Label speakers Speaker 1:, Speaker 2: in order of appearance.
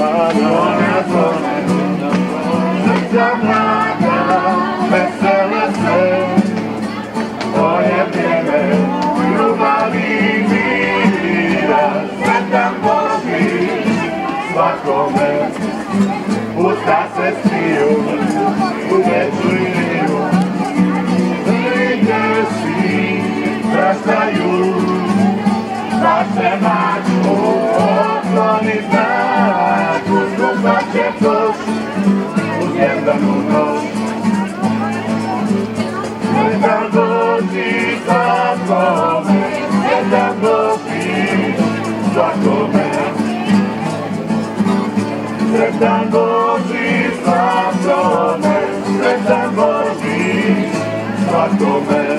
Speaker 1: Zvona zvone, srca mlada, vesele se. Moje vrijeme, ljubavi mira, sretan Božić svakome. Usta se smiju, u veću i niju, vidje svi praštaju. Vaše mačku okloni znak, uskupat će tuš uz jedanu noć. Sretan Božić svakome, sretan Božić svakome. Sretan Božić svakome, sretan Božić svakome.